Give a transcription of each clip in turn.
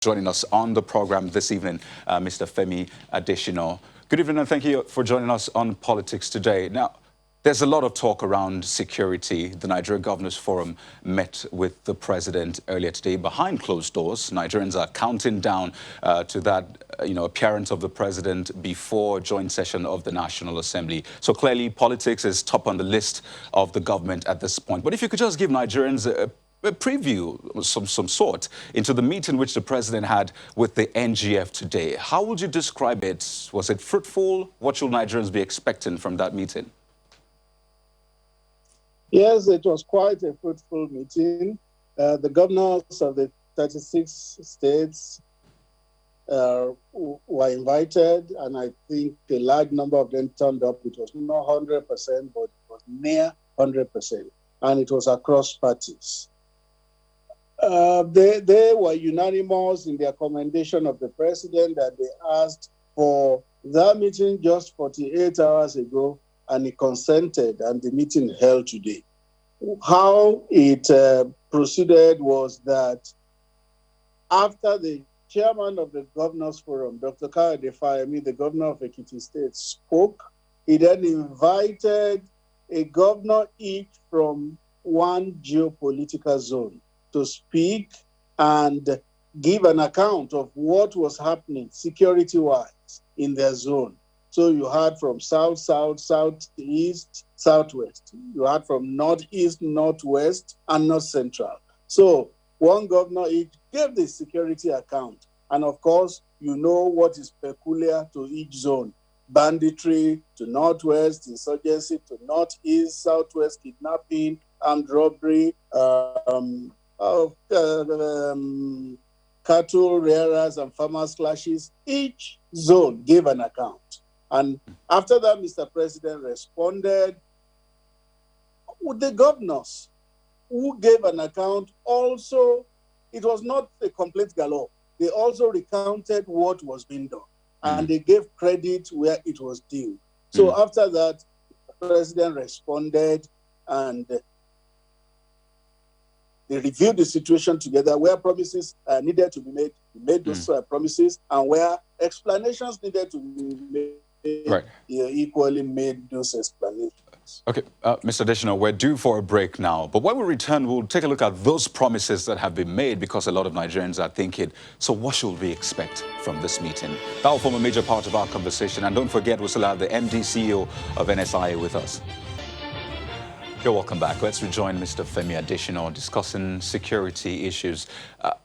Joining us on the program this evening, Mr. Femi Adesina. Good evening and thank you for joining us on Politics Today. Now, there's a lot of talk around security. The Nigeria Governors Forum met with the president earlier today behind closed doors. Nigerians are counting down to that, appearance of the president before joint session of the National Assembly. So clearly, politics is top on the list of the government at this point. But if you could just give Nigerians a preview of some sort into the meeting which the president had with the NGF today. How would you describe it? Was it fruitful? What should Nigerians be expecting from that meeting? Yes, it was quite a fruitful meeting. The governors of the 36 states were invited, and I think a large number of them turned up. It was not 100%, but it was near 100%, and it was across parties. They were unanimous in their commendation of the president that they asked for that meeting just 48 hours ago, and he consented, and the meeting held today. How it proceeded was that after the chairman of the Governors Forum, Dr. Femi, the governor of Ekiti State, spoke, he then invited a governor each from one geopolitical zone to speak and give an account of what was happening security-wise in their zone. So you heard from south, southeast, southwest. You heard from northeast, northwest, and north central. So one governor each gave the security account. And of course, you know what is peculiar to each zone. Banditry to northwest, insurgency to northeast, southwest, kidnapping, armed robbery, cattle rearers and farmers clashes. Each zone gave an account. And after that, Mr. President responded with the governors who gave an account. Also, it was not a complete gallop. They also recounted what was being done, and they gave credit where it was due. So after that, the president responded, and they reviewed the situation together. Where promises needed to be made, he made those promises, and where explanations needed to be made, he equally made those explanations. Okay, Mr. Adesina, we're due for a break now. But when we return, we'll take a look at those promises that have been made, because a lot of Nigerians are thinking, so what should we expect from this meeting? That will form a major part of our conversation. And don't forget, we still have the MD CEO of NSIA with us. You're welcome back. Let's rejoin Mr. Femi Adesina discussing security issues.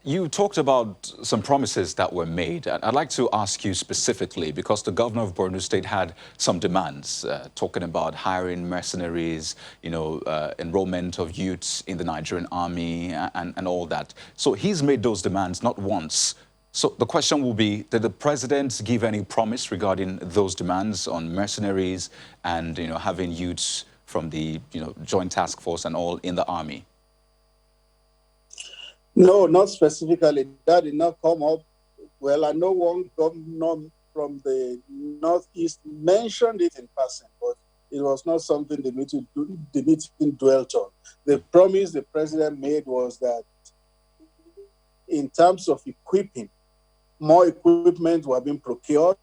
You talked about some promises that were made. I'd like to ask you specifically, because the governor of Borno State had some demands, talking about hiring mercenaries, enrollment of youths in the Nigerian army and all that. So he's made those demands not once. So the question will be, did the president give any promise regarding those demands on mercenaries and, having youths from the Joint Task Force and all in the army? No, not specifically. That did not come up. Well, I know one governor from the Northeast mentioned it in passing, but it was not something the meeting dwelt on. The promise the president made was that in terms of equipping, more equipment were being procured.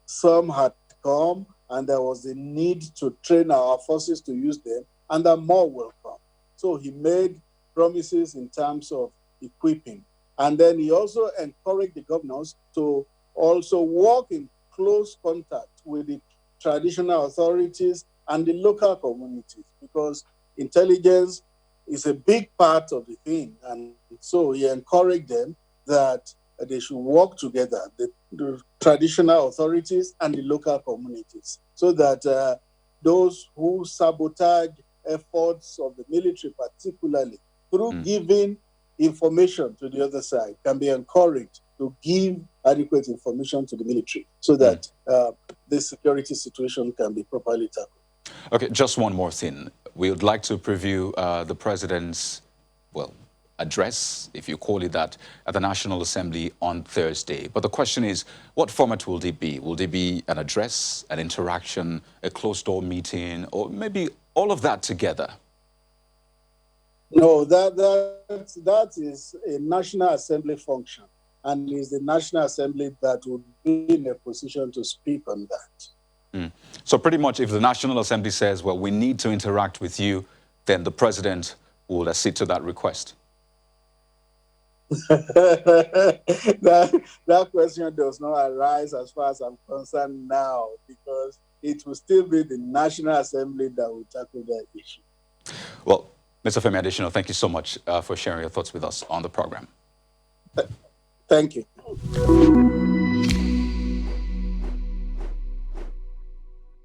Some had come, and there was a need to train our forces to use them, and that more will come. So he made promises in terms of equipping. And then he also encouraged the governors to also work in close contact with the traditional authorities and the local communities, because intelligence is a big part of the thing. And so he encouraged them that they should work together, the traditional authorities and the local communities, so that those who sabotage efforts of the military, particularly through giving information to the other side, can be encouraged to give adequate information to the military, so that the security situation can be properly tackled. Okay, just one more thing. We would like to preview the president's, address, if you call it that, at the National Assembly on Thursday. But the question is, what format will it be? Will it be an address, an interaction, a closed-door meeting, or maybe all of that together? No, that is a National Assembly function. and it's the National Assembly that would be in a position to speak on that. So pretty much if the National Assembly says, well, we need to interact with you, then the president will accede to that request. that question does not arise as far as I'm concerned now, because it will still be the National Assembly that will tackle that issue. Well, Mr. Femi Adesina, thank you so much for sharing your thoughts with us on the program. Thank you.